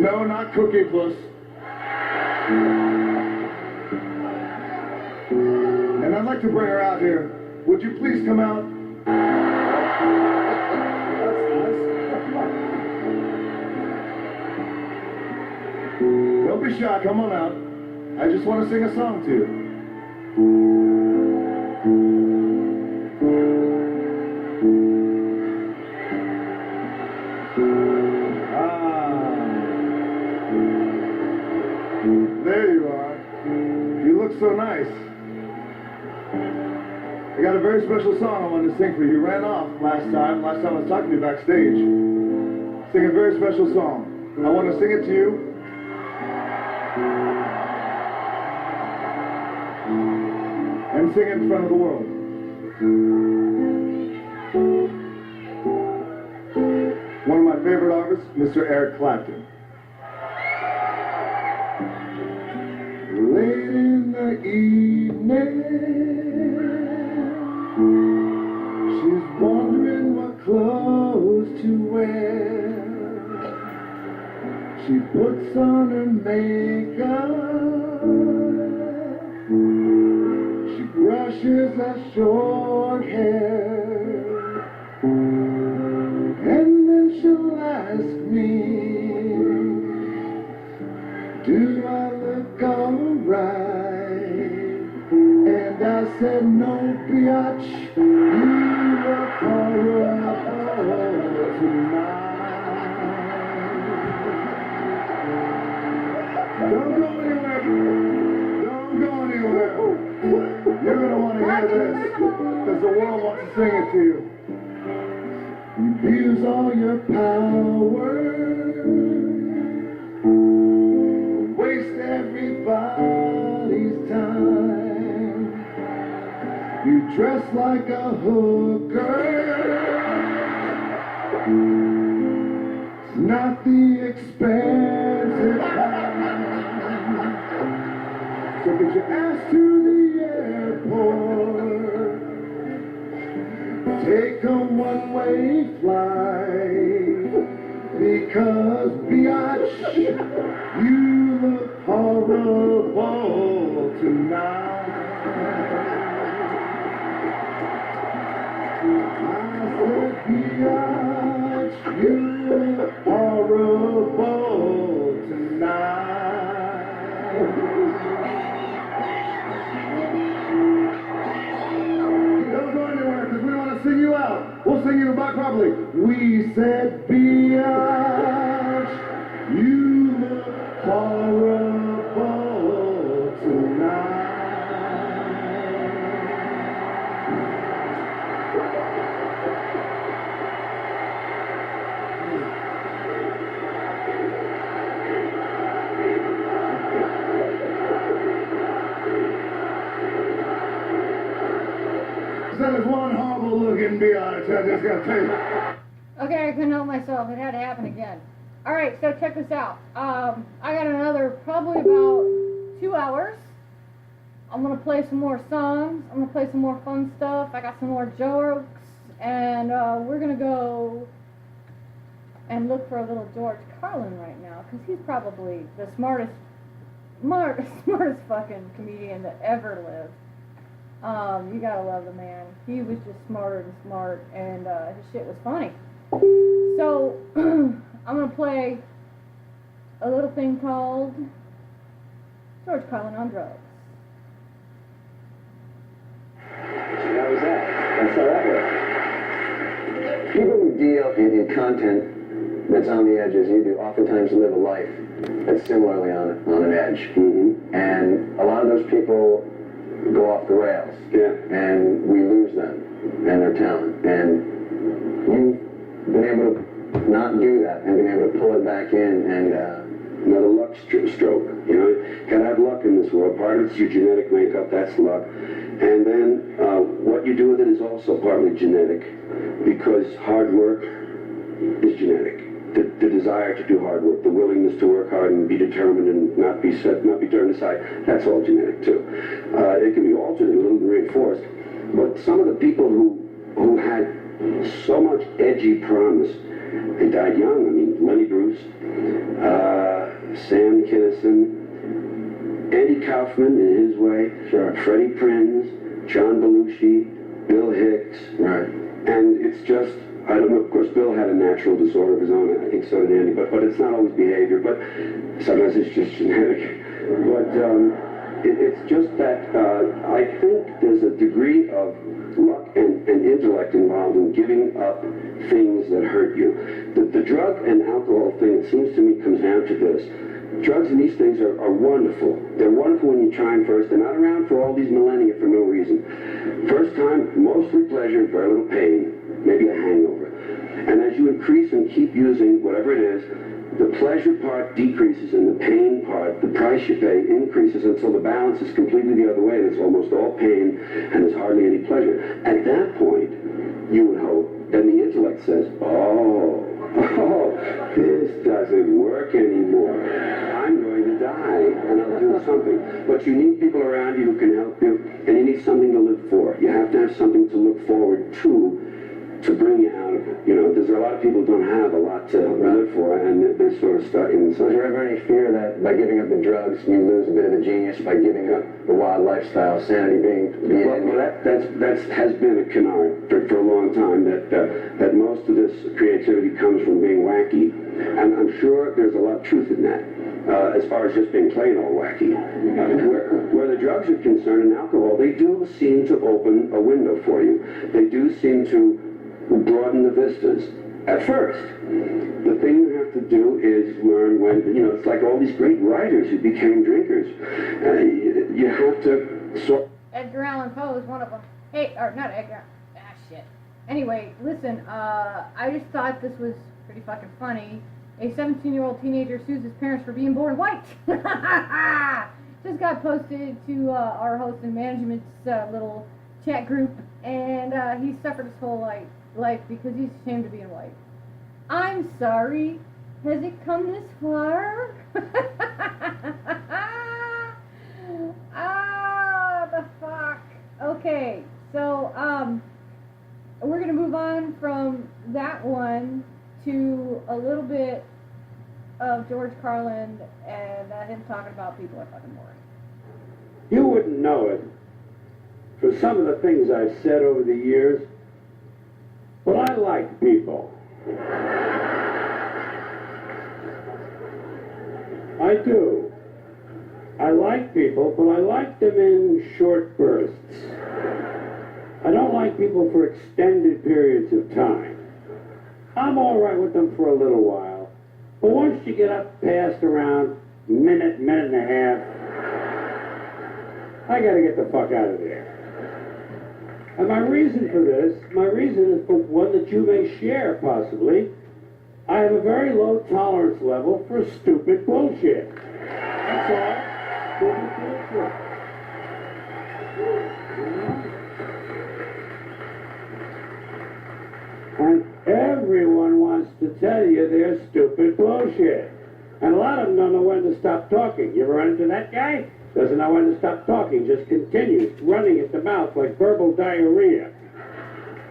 No, not Cookie Puss. And I'd like to bring her out here. Would you please come out? Don't be shy, come on out. I just want to sing a song to you. There you are. You look so nice. I got a very special song I wanted to sing for you. You ran off last time I was talking to you backstage. Sing a very special song. I want to sing it to you. And sing it in front of the world. One of my favorite artists, Mr. Eric Clapton. Late in the evening, she's wondering what clothes to wear. She puts on her makeup, she brushes her short hair, and then she'll ask me, do I look alright? And I said, no, biatch, you look horrible tonight. Don't go anywhere. Don't go anywhere. You're going to want to hear this, because the world wants to sing it to you. You abuse all your power, waste everybody's time. You dress like a hooker. It's not the expensive kind. So get your ass to the airport. Take a one-way flight. Because, biatch, you look horrible tonight. I said, biatch, you look horrible tonight. Don't go anywhere, because we want to sing you out. We'll sing you back properly. We said, biatch, you look horrible tonight. That is one horrible looking biatch, I just gotta tell you. Okay, I couldn't help myself. It had to happen again. Alright, so check this out. I got another probably about 2 hours. I'm going to play some more songs. I'm going to play some more fun stuff. I got some more jokes. And we're going to go and look for a little George Carlin right now. Because he's probably the smartest fucking comedian that ever lived. You gotta love the man. He was just smarter than smart, and his shit was funny. So, I'm gonna play a little thing called George Carlin on Drugs. How was that? That's how that works. People who deal in content that's on the edge as you do oftentimes live a life that's similarly on an edge. Mm-hmm. And a lot of those people go off the rails, and we lose them and their talent. And you've been able to not do that and been able to pull it back in and not a luck stroke, you know. You gotta have luck in this world. Part of it's your genetic makeup, that's luck. And then what you do with it is also partly genetic, because hard work is genetic. The desire to do hard work, the willingness to work hard and be determined and not be turned aside, that's all genetic too. It can be altered and a little reinforced. But some of the people who had so much edgy promise, they died young. I mean, Lenny Bruce, Sam Kinison, Andy Kaufman in his way, Sure. Freddie Prinz, John Belushi, Bill Hicks. Right. And it's just, I don't know, of course, Bill had a natural disorder of his own, I think so did Andy, but it's not always behavior, but sometimes it's just genetic. But it's just that I think there's a degree of luck and intellect involved in giving up things that hurt you. The drug and alcohol thing, it seems to me, comes down to this. Drugs and these things are wonderful. They're wonderful when you try them first. They're not around for all these millennia for no reason. First time, mostly pleasure, very little pain, maybe a hangover. And as you increase and keep using whatever it is, the pleasure part decreases and the pain part, the price you pay, increases until the balance is completely the other way. And it's almost all pain and there's hardly any pleasure. At that point, you would hope, then the intellect says, oh, this doesn't work anymore. I'm going to die, and I'll do something. But you need people around you who can help you, and you need something to live for. You have to have something to look forward to bring you out of it. You know, there's a lot of people who don't have a lot to live for, and they're sort of stuck inside. Was there ever any fear that by giving up the drugs, you lose a bit of the genius by giving up the wild lifestyle, sanity being the enemy? Well, that has been a canard for a long time, that most of this creativity comes from being wacky. And I'm sure there's a lot of truth in that, as far as just being plain old wacky. Where the drugs are concerned and alcohol, they do seem to open a window for you. They do seem to broaden the vistas. At first, the thing you have to do is learn when, you know, it's like all these great writers who became drinkers. You have to sort. Edgar Allan Poe is one of them. Hey, or not Edgar. Ah, shit. Anyway, listen, I just thought this was pretty fucking funny. A 17-year-old teenager sues his parents for being born white. Just got posted to our host and management's little chat group, and he suffered his whole life because he's ashamed of being white. I'm sorry. Has it come this far? The fuck. Okay, so we're gonna move on from that one to a little bit of George Carlin and him talking about people are fucking boring. You wouldn't know it for some of the things I've said over the years, but I like people. I do. I like people, but I like them in short bursts. I don't like people for extended periods of time. I'm all right with them for a little while, but once you get up past around minute and a half, I gotta get the fuck out of there. And my reason is for one that you may share, possibly. I have a very low tolerance level for stupid bullshit. That's all. Stupid bullshit. And everyone wants to tell you they're stupid bullshit. And a lot of them don't know when to stop talking. You ever run into that guy? Doesn't know when to stop talking, just continues running at the mouth like verbal diarrhea.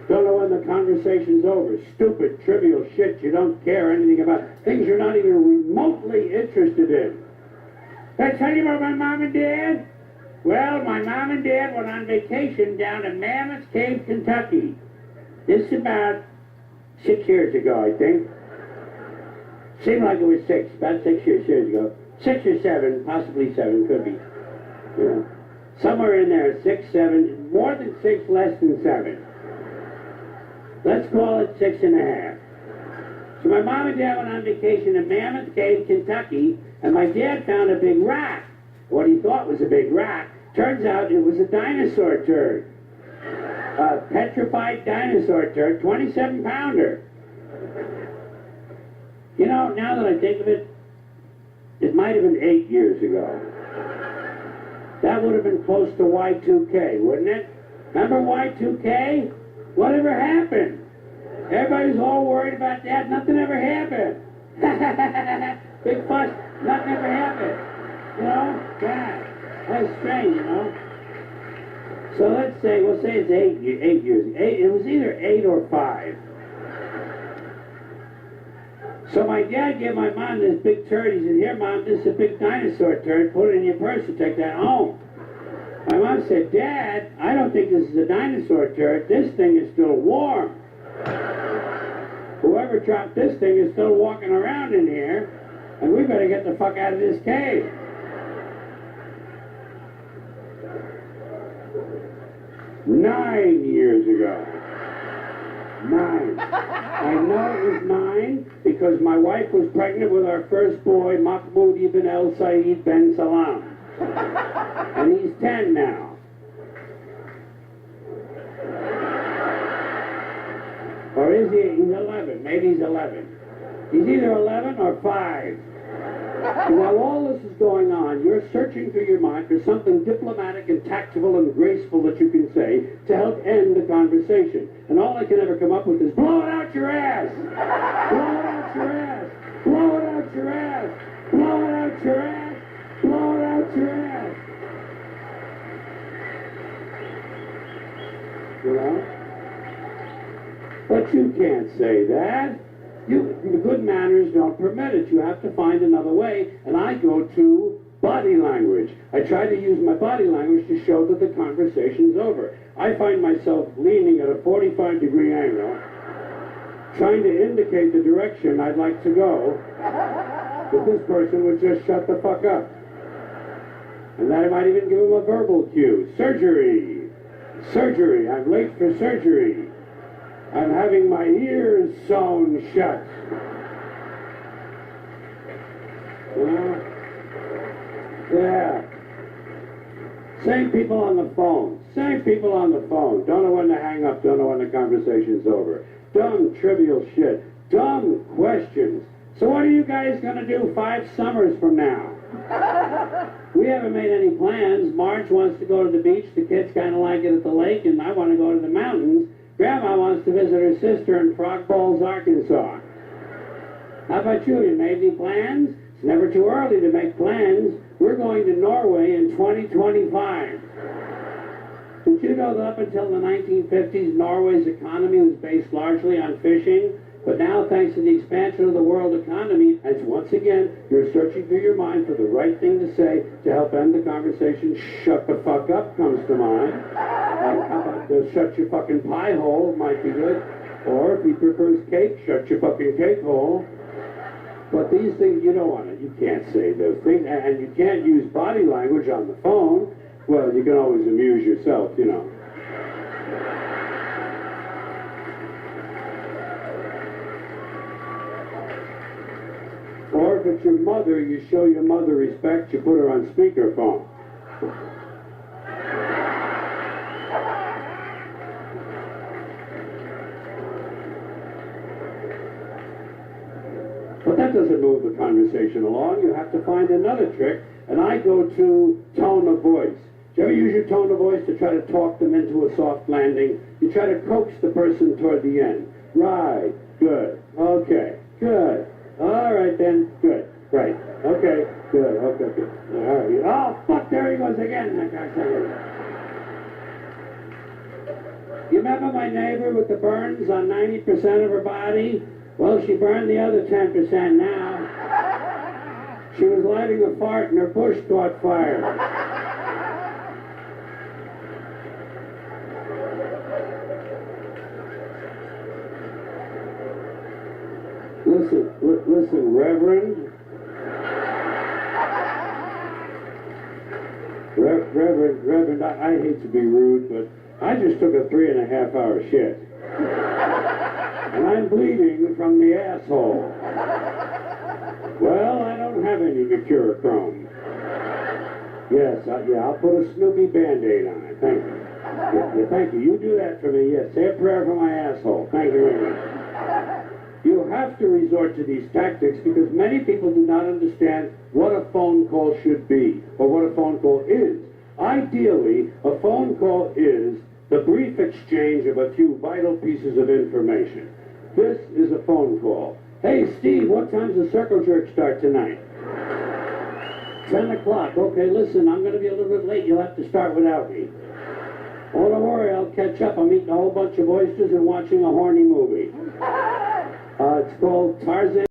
Don't know when the conversation's over. Stupid, trivial shit you don't care anything about. Things you're not even remotely interested in. Can I tell you about my mom and dad? Well, my mom and dad went on vacation down to Mammoth Cave, Kentucky. This is about 6 years ago, I think. Seemed like it was about 6 years ago. 6 or 7, possibly 7, could be. Yeah. Somewhere in there, 6, 7, more than 6, less than 7. Let's call it 6.5. So my mom and dad went on vacation in Mammoth Cave, Kentucky, and my dad found a big rock. What he thought was a big rock, turns out it was a dinosaur turd. A petrified dinosaur turd, 27-pounder. You know, now that I think of it, it might have been 8 years ago. That would have been close to Y2K, wouldn't it? Remember Y2K? Whatever happened? Everybody's all worried about that. Nothing ever happened. Big fuss. Nothing ever happened. You know? God. That's strange, you know? So we'll say it's 8 years. It was either 8 or 5. So my dad gave my mom this big turd. He said, here, Mom, this is a big dinosaur turd. Put it in your purse and take that home. My mom said, Dad, I don't think this is a dinosaur turd. This thing is still warm. Whoever dropped this thing is still walking around in here, and we better get the fuck out of this cave. Nine years ago. 9. I know it was 9 because my wife was pregnant with our first boy, Mahmoud ibn El Said Ben Salam. And he's 10 now. Or is he? He's 11. Maybe he's 11. He's either 11 or 5. And while all this is going on, you're searching through your mind for something diplomatic and tactful and graceful that you can say to help end the conversation. And all I can ever come up with is, blow it out your ass! Blow it out your ass! Blow it out your ass! Blow it out your ass! Blow it out your ass! You know? But you can't say that. Good manners don't permit it. You have to find another way, and I go to body language. I try to use my body language to show that the conversation's over. I find myself leaning at a 45-degree angle, trying to indicate the direction I'd like to go, but this person would just shut the fuck up. And then I might even give him a verbal cue. Surgery! Surgery! I'm late for surgery. I'm having my ears sewn shut. You know? Yeah. Same people on the phone. Same people on the phone. Don't know when to hang up. Don't know when the conversation's over. Dumb, trivial shit. Dumb questions. So what are you guys going to do 5 summers from now? We haven't made any plans. Marge wants to go to the beach. The kids kind of like it at the lake, and I want to go to the mountains. Grandma wants to visit her sister in Frog Falls, Arkansas. How about you? You made any plans? It's never too early to make plans. We're going to Norway in 2025. Did you know that up until the 1950s, Norway's economy was based largely on fishing? But now, thanks to the expansion of the world economy, as once again, you're searching through your mind for the right thing to say to help end the conversation. Shut the fuck up comes to mind. How about shut your fucking pie hole might be good. Or if he prefers cake, shut your fucking cake hole. But these things, you don't want to, you can't say those things. And you can't use body language on the phone. Well, you can always amuse yourself, you know. Or if it's your mother, you show your mother respect, you put her on speakerphone. But that doesn't move the conversation along. You have to find another trick, and I go to tone of voice. Do you ever use your tone of voice to try to talk them into a soft landing? You try to coax the person toward the end. Right, good, okay, good. All right then, good, right, okay, good, okay, good. All right. Oh, fuck, there he goes again. You remember my neighbor with the burns on 90% of her body? Well, she burned the other 10% now. She was lighting a fart and her bush caught fire. Listen, Reverend. Reverend, I hate to be rude, but I just took a 3.5-hour shit. And I'm bleeding from the asshole. Well, I don't have any mercurochrome. Yes, I'll put a Snoopy Band-Aid on it. Thank you. Yeah, thank you. You do that for me. Yes, say a prayer for my asshole. Thank you very much. You have to resort to these tactics because many people do not understand what a phone call should be or what a phone call is. Ideally, a phone call is the brief exchange of a few vital pieces of information. This is a phone call. Hey, Steve, what time's the circle jerk start tonight? 10 o'clock. Okay, listen, I'm going to be a little bit late. You'll have to start without me. Oh, don't worry, I'll catch up. I'm eating a whole bunch of oysters and watching a horny movie. It's called Tarzan.